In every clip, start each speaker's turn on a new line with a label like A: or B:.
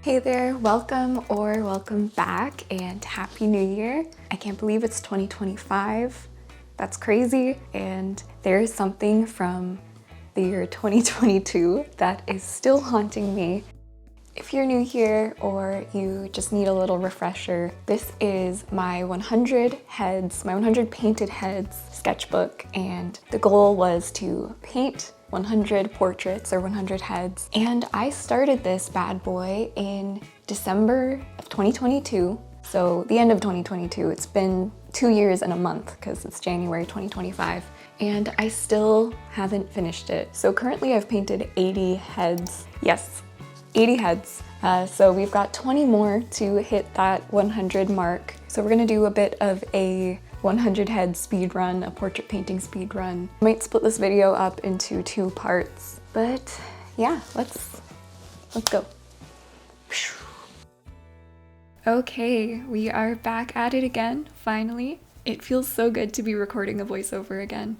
A: Hey there, welcome or welcome back and Happy New Year. I can't believe it's 2025. That's crazy. And there is something from the year 2022 that is still haunting me. If you're new here or you just need a little refresher, this is my 100 heads, my 100 painted heads sketchbook, and the goal was to paint 100 portraits or 100 heads. And I started this bad boy in December of 2022. So the end of 2022, it's been 2 years and a month because it's January 2025. And I still haven't finished it. So currently I've painted 80 heads. Yes, 80 heads. So we've got 20 more to hit that 100 mark. So we're gonna do a bit of a 100 head speed run, a portrait painting speed run. I might split this video up into 2 parts, but yeah, let's go. Okay, we are back at it again, finally. It feels so good to be recording a voiceover again.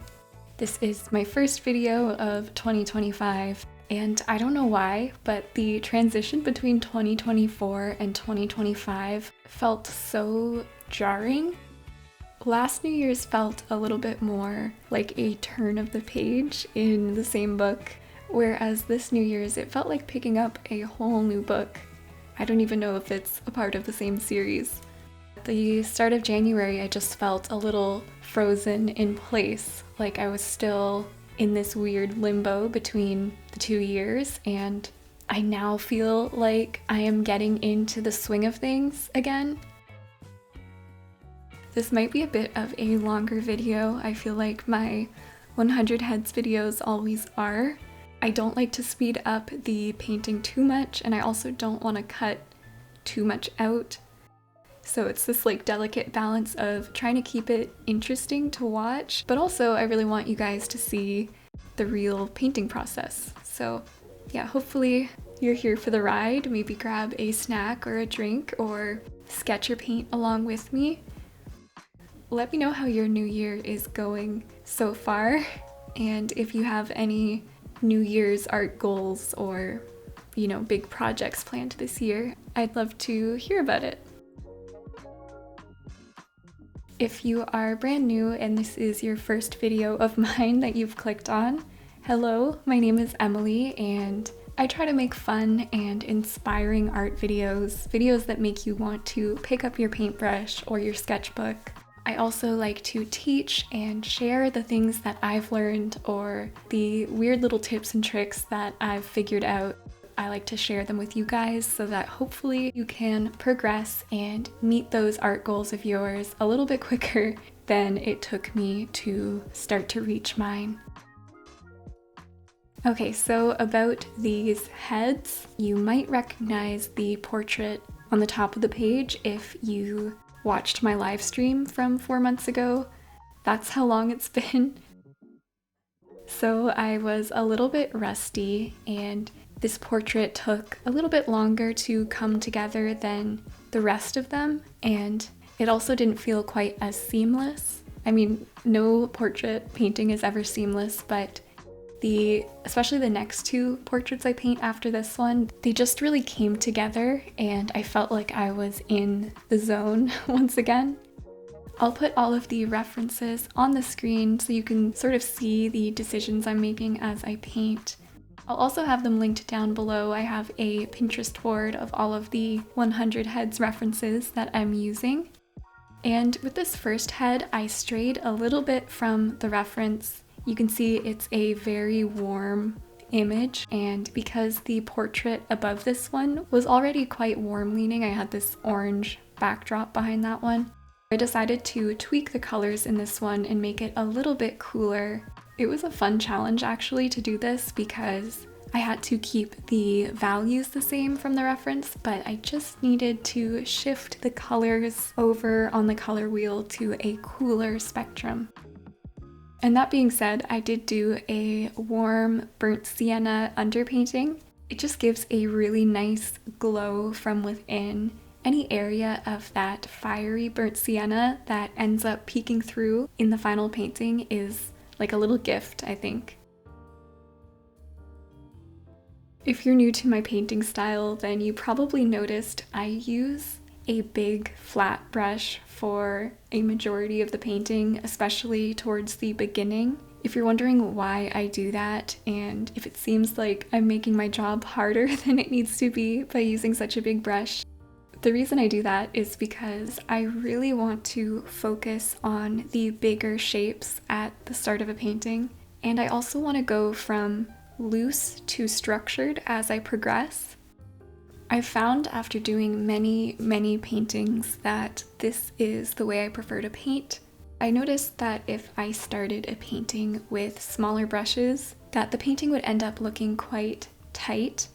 A: This is my first video of 2025, and I don't know why, but the transition between 2024 and 2025 felt so jarring. Last New Year's felt a little bit more like a turn of the page in the same book, whereas this New Year's it felt like picking up a whole new book. I don't even know if it's a part of the same series. At the start of January, I just felt a little frozen in place, like I was still in this weird limbo between the 2 years, and I now feel like I am getting into the swing of things again. This might be a bit of a longer video. I feel like my 100 heads videos always are. I don't like to speed up the painting too much, and I also don't want to cut too much out. So it's this like delicate balance of trying to keep it interesting to watch, but also I really want you guys to see the real painting process. So yeah, hopefully you're here for the ride. Maybe grab a snack or a drink or sketch or paint along with me. Let me know how your new year is going so far, and if you have any New Year's art goals or, big projects planned this year, I'd love to hear about it. If you are brand new and this is your first video of mine that you've clicked on, hello, my name is Emily, and I try to make fun and inspiring art videos that make you want to pick up your paintbrush or your sketchbook. I also like to teach and share the things that I've learned or the weird little tips and tricks that I've figured out. I like to share them with you guys so that hopefully you can progress and meet those art goals of yours a little bit quicker than it took me to start to reach mine. Okay, so about these heads, you might recognize the portrait on the top of the page if you watched my live stream from 4 months ago. That's how long it's been. So I was a little bit rusty, and this portrait took a little bit longer to come together than the rest of them, and it also didn't feel quite as seamless. I mean, no portrait painting is ever seamless, but especially the next 2 portraits I paint after this one, they just really came together and I felt like I was in the zone once again. I'll put all of the references on the screen so you can sort of see the decisions I'm making as I paint. I'll also have them linked down below. I have a Pinterest board of all of the 100 heads references that I'm using. And with this first head, I strayed a little bit from the reference. You can see it's a very warm image, and because the portrait above this one was already quite warm leaning, I had this orange backdrop behind that one. I decided to tweak the colors in this one and make it a little bit cooler. It was a fun challenge actually to do this because I had to keep the values the same from the reference, but I just needed to shift the colors over on the color wheel to a cooler spectrum. And that being said, I did do a warm burnt sienna underpainting. It just gives a really nice glow from within. Any area of that fiery burnt sienna that ends up peeking through in the final painting is like a little gift, I think. If you're new to my painting style, then you probably noticed I use a big flat brush for a majority of the painting, especially towards the beginning. If you're wondering why I do that, and if it seems like I'm making my job harder than it needs to be by using such a big brush, the reason I do that is because I really want to focus on the bigger shapes at the start of a painting, and I also want to go from loose to structured as I progress. I've found after doing many paintings that this is the way I prefer to paint. I noticed that if I started a painting with smaller brushes, that the painting would end up looking quite tight.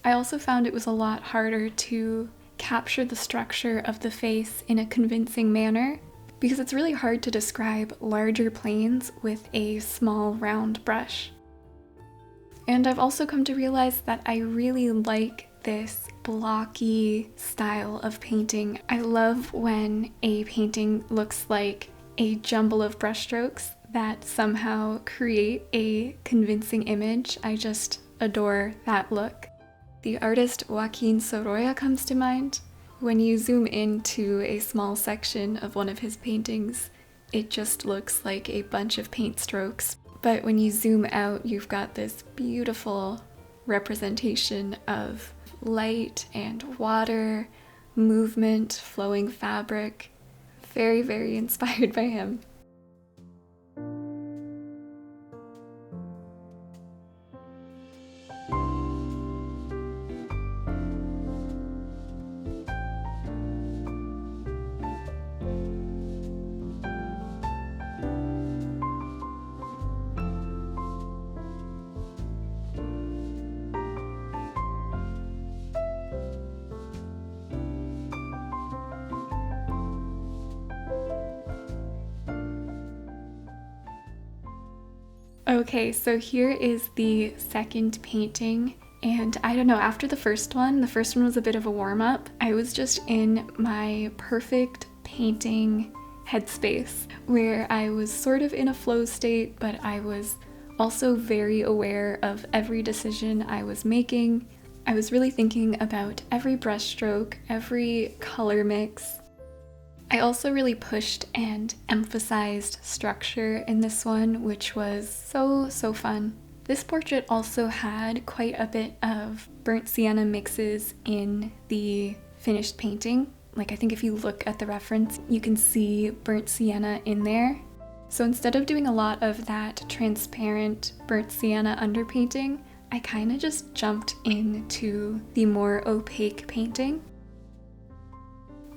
A: I also found it was a lot harder to capture the structure of the face in a convincing manner, because it's really hard to describe larger planes with a small round brush. And I've also come to realize that I really like this blocky style of painting. I love when a painting looks like a jumble of brushstrokes that somehow create a convincing image. I just adore that look. The artist Joaquin Sorolla comes to mind. When you zoom into a small section of one of his paintings, it just looks like a bunch of paint strokes. But when you zoom out, you've got this beautiful representation of light and water, movement, flowing fabric. Very inspired by him. Okay, so here is the second painting, and I don't know, after the first one was a bit of a warm-up. I was just in my perfect painting headspace, where I was sort of in a flow state, but I was also very aware of every decision I was making. I was really thinking about every brushstroke, every color mix. I also really pushed and emphasized structure in this one, which was so fun. This portrait also had quite a bit of burnt sienna mixes in the finished painting. Like, I think if you look at the reference, you can see burnt sienna in there. So instead of doing a lot of that transparent burnt sienna underpainting, I kind of just jumped into the more opaque painting.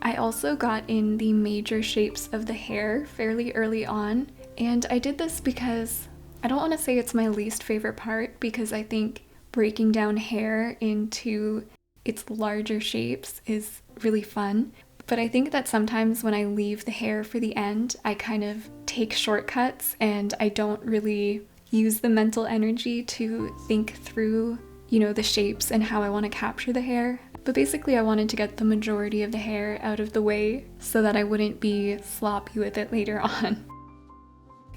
A: I also got in the major shapes of the hair fairly early on, and I did this because I don't want to say it's my least favorite part, because I think breaking down hair into its larger shapes is really fun, but I think that sometimes when I leave the hair for the end, I kind of take shortcuts and I don't really use the mental energy to think through, the shapes and how I want to capture the hair. But basically I wanted to get the majority of the hair out of the way so that I wouldn't be sloppy with it later on.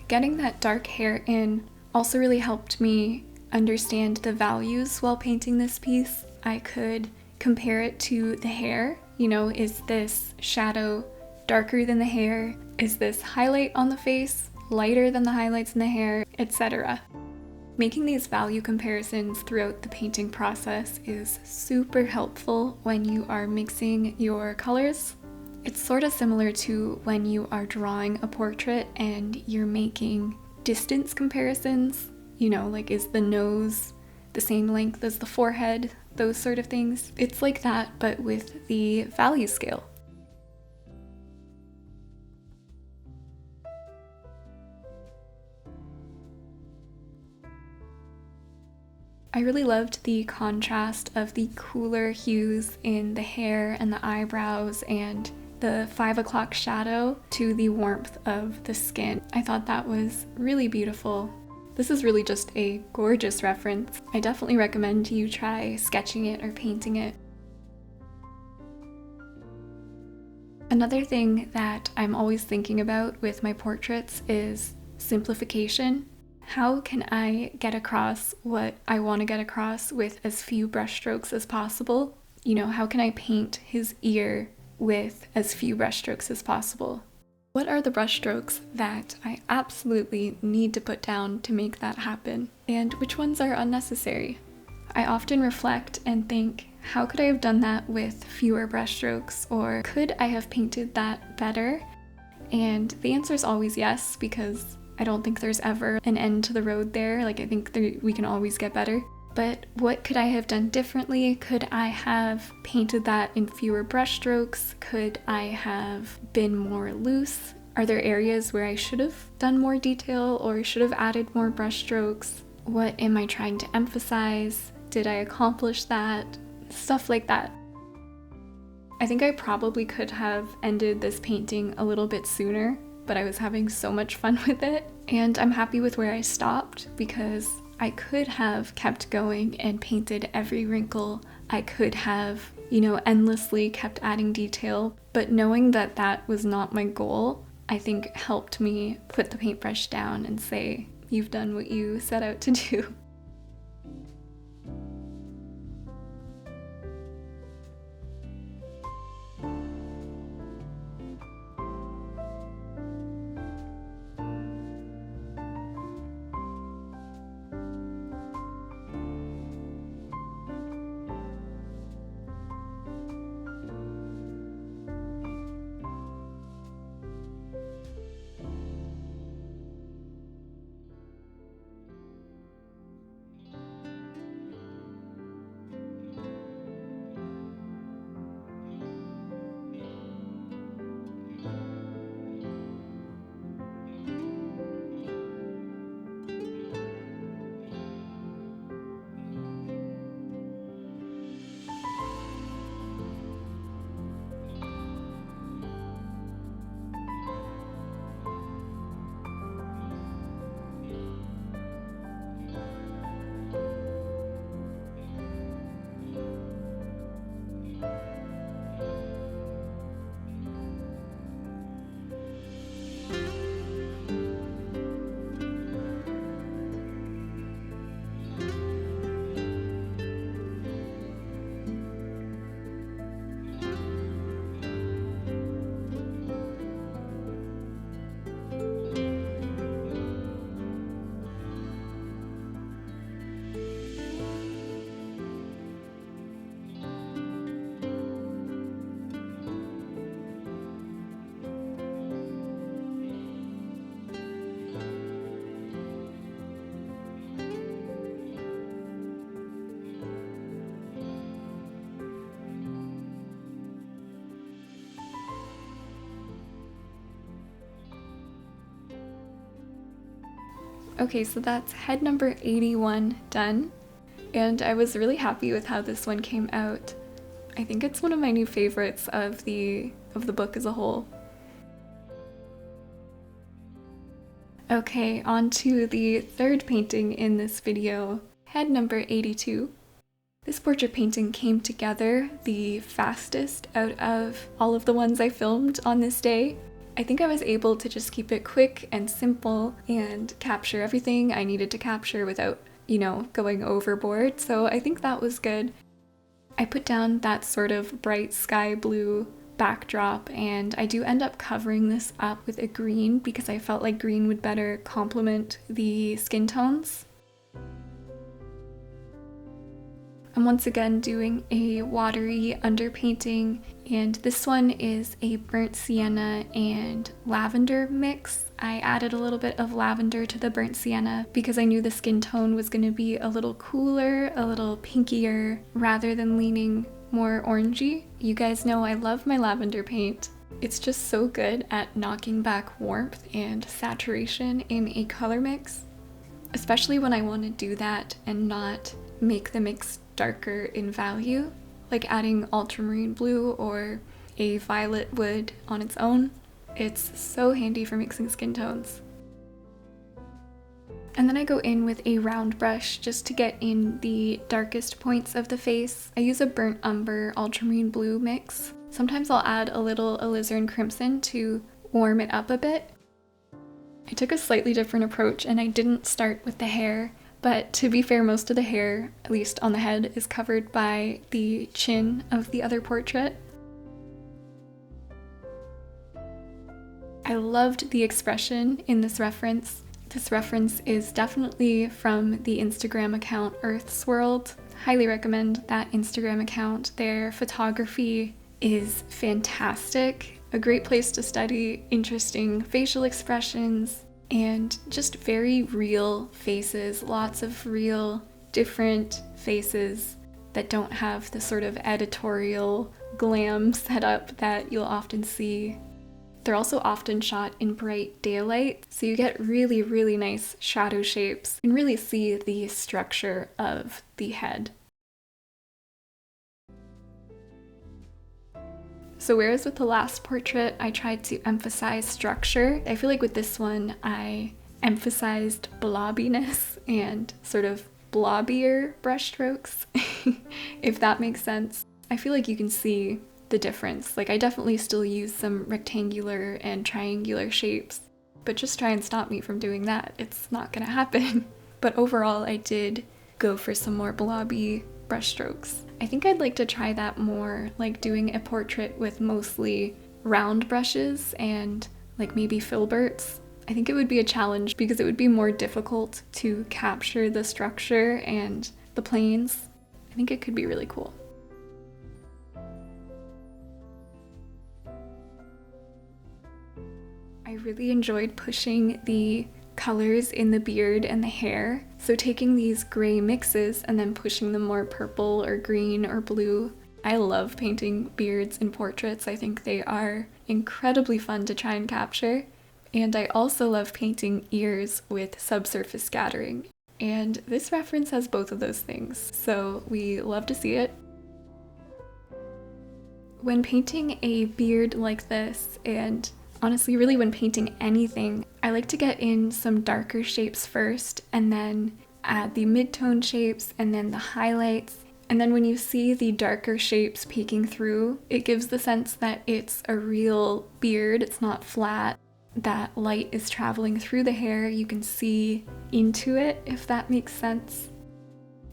A: Getting that dark hair in also really helped me understand the values while painting this piece. I could compare it to the hair. Is this shadow darker than the hair? Is this highlight on the face lighter than the highlights in the hair, etc. Making these value comparisons throughout the painting process is super helpful when you are mixing your colors. It's sort of similar to when you are drawing a portrait and you're making distance comparisons, like is the nose the same length as the forehead, those sort of things. It's like that, but with the value scale. I really loved the contrast of the cooler hues in the hair and the eyebrows and the 5 o'clock shadow to the warmth of the skin. I thought that was really beautiful. This is really just a gorgeous reference. I definitely recommend you try sketching it or painting it. Another thing that I'm always thinking about with my portraits is simplification. how can I get across what I want to get across with as few brushstrokes as possible? You know, how can I paint his ear with as few brushstrokes as possible? What are the brushstrokes that I absolutely need to put down to make that happen? And which ones are unnecessary? I often reflect and think, how could I have done that with fewer brushstrokes? Or could I have painted that better? And the answer is always yes, because I don't think there's ever an end to the road there. Like, I think we can always get better. But what could I have done differently? Could I have painted that in fewer brushstrokes? Could I have been more loose? Are there areas where I should have done more detail or should have added more brushstrokes? What am I trying to emphasize? Did I accomplish that? Stuff like that. I think I probably could have ended this painting a little bit sooner, but I was having so much fun with it. And I'm happy with where I stopped because I could have kept going and painted every wrinkle. I could have, endlessly kept adding detail, but knowing that that was not my goal, I think helped me put the paintbrush down and say, you've done what you set out to do. Okay, so that's head number 81 done, and I was really happy with how this one came out. I think it's one of my new favorites of the book as a whole. Okay, on to the third painting in this video, head number 82. This portrait painting came together the fastest out of all of the ones I filmed on this day. I think I was able to just keep it quick and simple and capture everything I needed to capture without, going overboard, so I think that was good. I put down that sort of bright sky blue backdrop, and I do end up covering this up with a green because I felt like green would better complement the skin tones. I'm once again doing a watery underpainting, and this one is a burnt sienna and lavender mix. I added a little bit of lavender to the burnt sienna because I knew the skin tone was going to be a little cooler, a little pinkier, rather than leaning more orangey. You guys know I love my lavender paint. It's just so good at knocking back warmth and saturation in a color mix, especially when I want to do that and not make the mix darker in value, like adding ultramarine blue or a violet wood on its own. It's so handy for mixing skin tones. And then I go in with a round brush just to get in the darkest points of the face. I use a burnt umber ultramarine blue mix. Sometimes I'll add a little alizarin crimson to warm it up a bit. I took a slightly different approach and I didn't start with the hair, but to be fair, most of the hair, at least on the head, is covered by the chin of the other portrait. I loved the expression in this reference. This reference is definitely from the Instagram account Earth's World. Highly recommend that Instagram account. Their photography is fantastic. A great place to study interesting facial expressions and just very real faces. Lots of real, different faces that don't have the sort of editorial glam setup that you'll often see. They're also often shot in bright daylight, so you get really, really nice shadow shapes and really see the structure of the head. So whereas with the last portrait, I tried to emphasize structure, I feel like with this one, I emphasized blobbiness and sort of blobbier brushstrokes, if that makes sense. I feel like you can see the difference. Like, I definitely still use some rectangular and triangular shapes, but just try and stop me from doing that. It's not gonna happen. But overall, I did go for some more blobby brushstrokes. I think I'd like to try that more, like doing a portrait with mostly round brushes and like maybe filberts. I think it would be a challenge because it would be more difficult to capture the structure and the planes. I think it could be really cool. I really enjoyed pushing the colors in the beard and the hair. So taking these gray mixes and then pushing them more purple or green or blue. I love painting beards in portraits. I think they are incredibly fun to try and capture. And I also love painting ears with subsurface scattering. And this reference has both of those things, so we love to see it. When painting a beard like this, and honestly, really when painting anything, I like to get in some darker shapes first and then add the mid-tone shapes and then the highlights. And then when you see the darker shapes peeking through, it gives the sense that it's a real beard, it's not flat. That light is traveling through the hair, you can see into it, if that makes sense.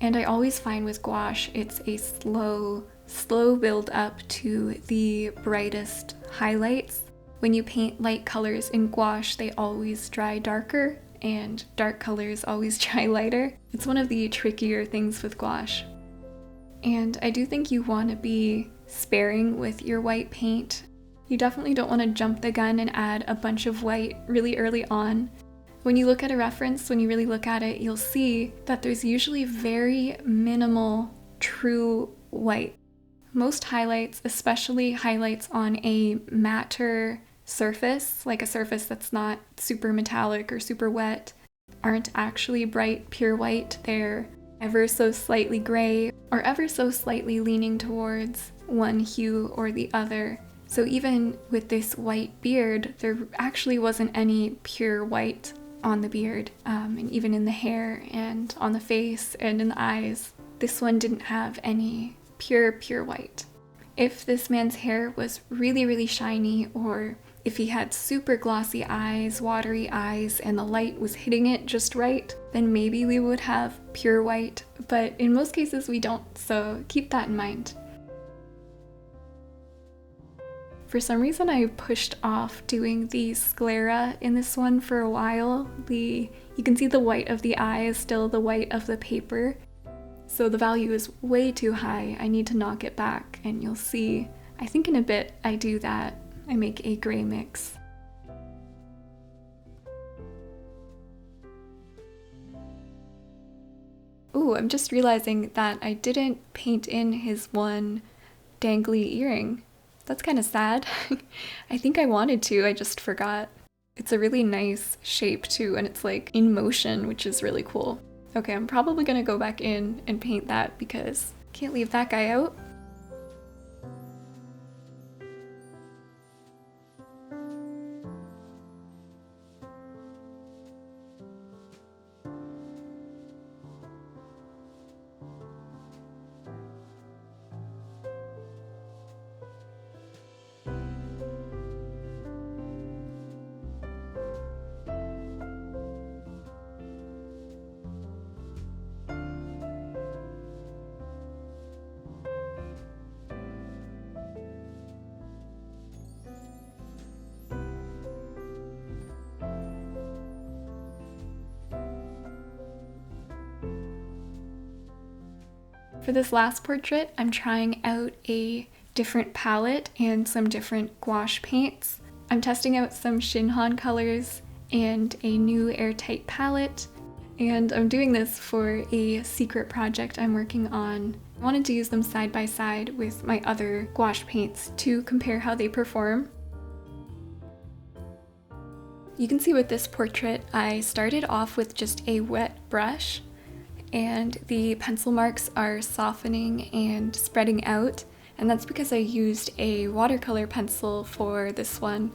A: And I always find with gouache, it's a slow build up to the brightest highlights. When you paint light colors in gouache, they always dry darker, and dark colors always dry lighter. It's one of the trickier things with gouache. And I do think you want to be sparing with your white paint. You definitely don't want to jump the gun and add a bunch of white really early on. When you look at a reference, when you really look at it, you'll see that there's usually very minimal true white. Most highlights, especially highlights on a matter surface, like a surface that's not super metallic or super wet, aren't actually bright, pure white. They're ever so slightly gray or ever so slightly leaning towards one hue or the other. So even with this white beard, there actually wasn't any pure white on the beard, and even in the hair and on the face and in the eyes. This one didn't have any pure white. If this man's hair was really, really shiny, or if he had super glossy eyes, watery eyes, and the light was hitting it just right, then maybe we would have pure white, but in most cases we don't, so keep that in mind. For some reason I pushed off doing the sclera in this one for a while. You can see the white of the eye is still the white of the paper, so the value is way too high. I need to knock it back, and you'll see, I think in a bit I do that. I make a gray mix. Ooh, I'm just realizing that I didn't paint in his one dangly earring. That's kind of sad. I think I wanted to, I just forgot. It's a really nice shape too, and it's like in motion, which is really cool. Okay, I'm probably gonna go back in and paint that because I can't leave that guy out. For this last portrait, I'm trying out a different palette and some different gouache paints. I'm testing out some Shinhan colors and a new airtight palette, and I'm doing this for a secret project I'm working on. I wanted to use them side by side with my other gouache paints to compare how they perform. You can see with this portrait, I started off with just a wet brush, and the pencil marks are softening and spreading out, and that's because I used a watercolor pencil for this one.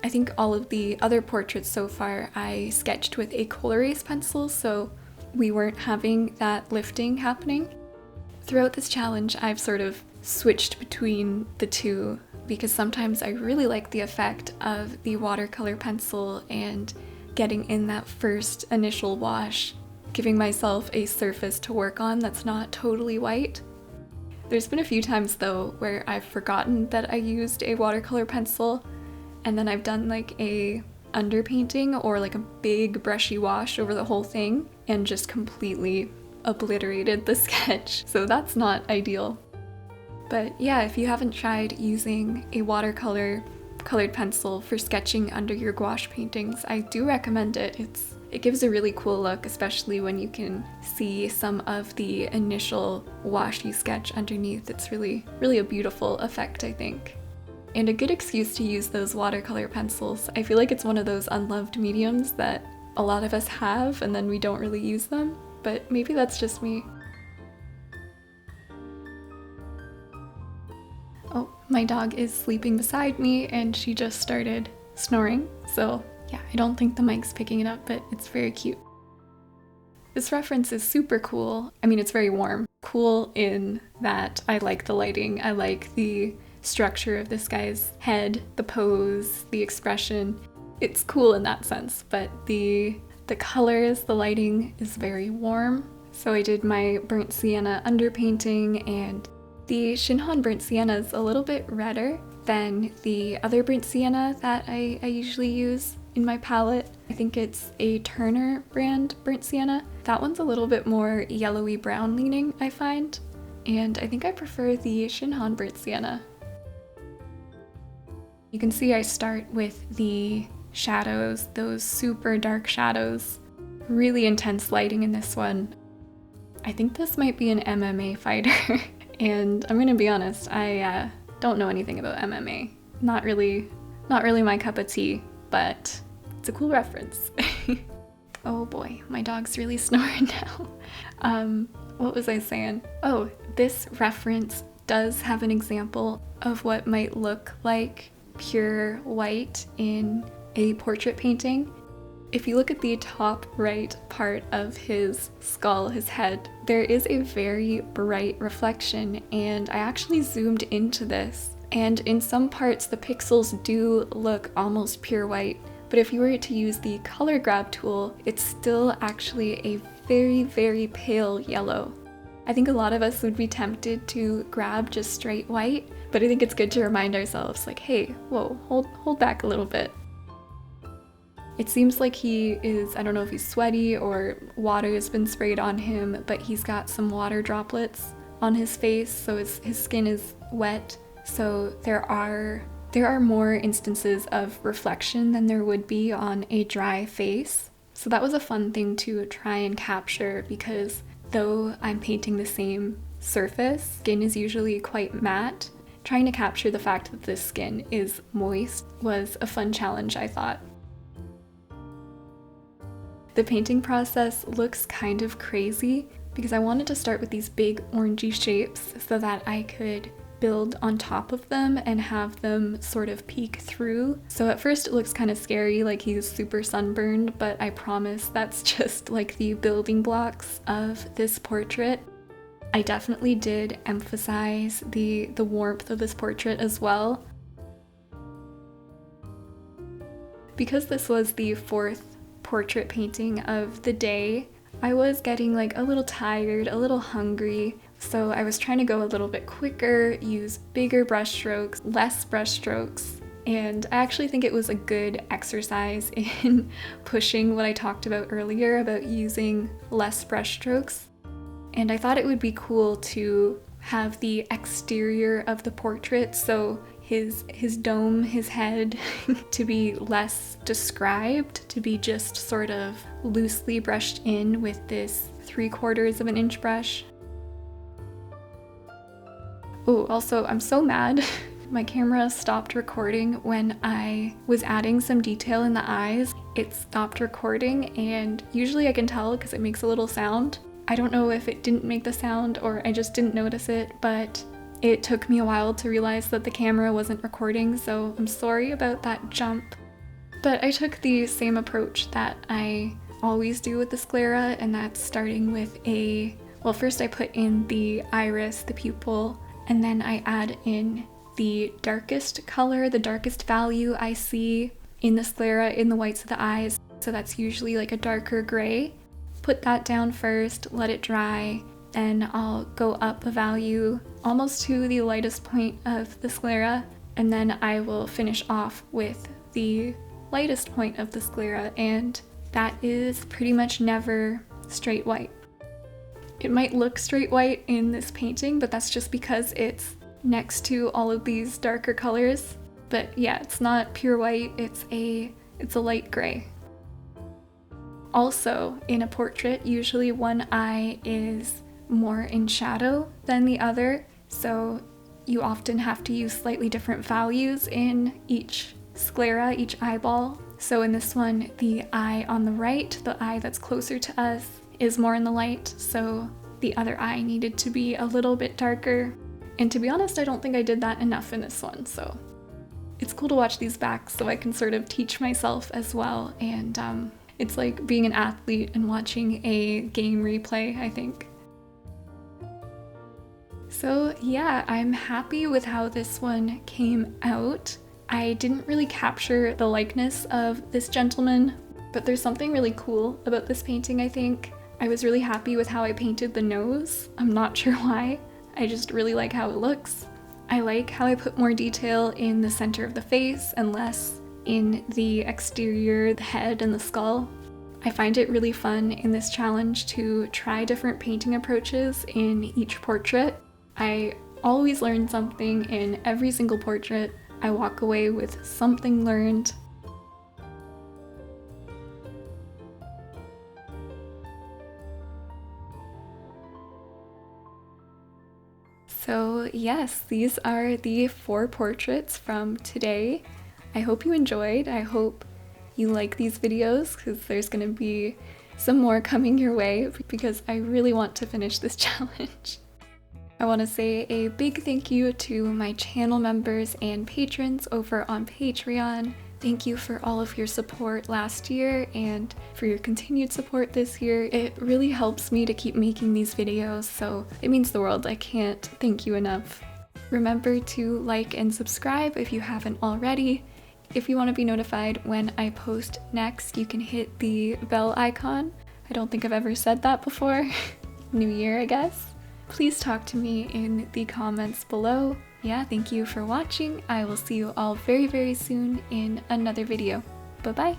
A: I think all of the other portraits so far I sketched with a Kool-Aid pencil, so we weren't having that lifting happening. Throughout this challenge, I've sort of switched between the two because sometimes I really like the effect of the watercolor pencil and getting in that first initial wash, giving myself a surface to work on that's not totally white. There's been a few times though where I've forgotten that I used a watercolor pencil, and then I've done like a underpainting or like a big brushy wash over the whole thing and just completely obliterated the sketch. So that's not ideal. But yeah, if you haven't tried using a watercolor colored pencil for sketching under your gouache paintings, I do recommend it. It gives a really cool look, especially when you can see some of the initial washy sketch underneath. It's really a beautiful effect, I think. And a good excuse to use those watercolor pencils. I feel like it's one of those unloved mediums that a lot of us have and then we don't really use them, but maybe that's just me. Oh, my dog is sleeping beside me and she just started snoring, so yeah, I don't think the mic's picking it up, but it's very cute. This reference is super cool. I mean, it's very warm. Cool in that I like the lighting, I like the structure of this guy's head, the pose, the expression. It's cool in that sense, but the colors, the lighting is very warm. So I did my burnt sienna underpainting, and the Shinhan burnt sienna is a little bit redder than the other burnt sienna that I usually use in my palette. I think it's a Turner brand burnt sienna. That one's a little bit more yellowy brown leaning, I find, and I think I prefer the Shinhan burnt sienna. You can see I start with the shadows, those super dark shadows. Really intense lighting in this one. I think this might be an MMA fighter. And I'm gonna be honest, I don't know anything about MMA. Not really my cup of tea, but it's a cool reference. Oh boy, my dog's really snoring now. What was I saying? Oh, this reference does have an example of what might look like pure white in a portrait painting. If you look at the top right part of his skull, his head, there is a very bright reflection, and I actually zoomed into this, and in some parts the pixels do look almost pure white, but if you were to use the color grab tool, it's still actually a very pale yellow. I think a lot of us would be tempted to grab just straight white, but I think it's good to remind ourselves like, hey, whoa, hold back a little bit. It seems like he is, I don't know if he's sweaty or water has been sprayed on him, but he's got some water droplets on his face, so his skin is wet. So there are more instances of reflection than there would be on a dry face. So that was a fun thing to try and capture, because though I'm painting the same surface, skin is usually quite matte. Trying to capture the fact that this skin is moist was a fun challenge, I thought. The painting process looks kind of crazy because I wanted to start with these big orangey shapes so that I could build on top of them and have them sort of peek through. So at first it looks kind of scary, like he's super sunburned, but I promise that's just like the building blocks of this portrait. I definitely did emphasize the warmth of this portrait as well. Because this was the fourth portrait painting of the day, I was getting like a little tired, a little hungry, so I was trying to go a little bit quicker, use bigger brush strokes, less brush strokes, and I actually think it was a good exercise in pushing what I talked about earlier about using less brush strokes. and I thought it would be cool to have the exterior of the portrait, so his dome, his head, to be less described, to be just sort of loosely brushed in with this 3/4 of an inch brush. Oh, also, I'm so mad. My camera stopped recording when I was adding some detail in the eyes. It stopped recording, and usually I can tell because it makes a little sound. I don't know if it didn't make the sound or I just didn't notice it, but it took me a while to realize that the camera wasn't recording, so I'm sorry about that jump. But I took the same approach that I always do with the sclera, and that's starting with well, first I put in the iris, the pupil, and then I add in the darkest color, the darkest value I see in the sclera, in the whites of the eyes. So that's usually like a darker gray. Put that down first, let it dry, then I'll go up a value almost to the lightest point of the sclera, and then I will finish off with the lightest point of the sclera, and that is pretty much never straight white. It might look straight white in this painting, but that's just because it's next to all of these darker colors. But yeah, it's not pure white, it's a light gray. Also, in a portrait, usually one eye is more in shadow than the other, so you often have to use slightly different values in each sclera, each eyeball. So in this one, the eye on the right, the eye that's closer to us, is more in the light, so the other eye needed to be a little bit darker. And to be honest, I don't think I did that enough in this one, so it's cool to watch these back so I can sort of teach myself as well, and it's like being an athlete and watching a game replay, I think. So yeah, I'm happy with how this one came out. I didn't really capture the likeness of this gentleman, but there's something really cool about this painting, I think. I was really happy with how I painted the nose. I'm not sure why. I just really like how it looks. I like how I put more detail in the center of the face and less in the exterior, the head and the skull. I find it really fun in this challenge to try different painting approaches in each portrait. I always learn something in every single portrait. I walk away with something learned. So yes, these are the 4 portraits from today. I hope you enjoyed. I hope you like these videos because there's going to be some more coming your way because I really want to finish this challenge. I want to say a big thank you to my channel members and patrons over on Patreon. Thank you for all of your support last year and for your continued support this year. It really helps me to keep making these videos, so it means the world. I can't thank you enough. Remember to like and subscribe if you haven't already. If you want to be notified when I post next, you can hit the bell icon. I don't think I've ever said that before. New year, I guess. Please talk to me in the comments below. Yeah, thank you for watching. I will see you all very, very soon in another video. Bye-bye.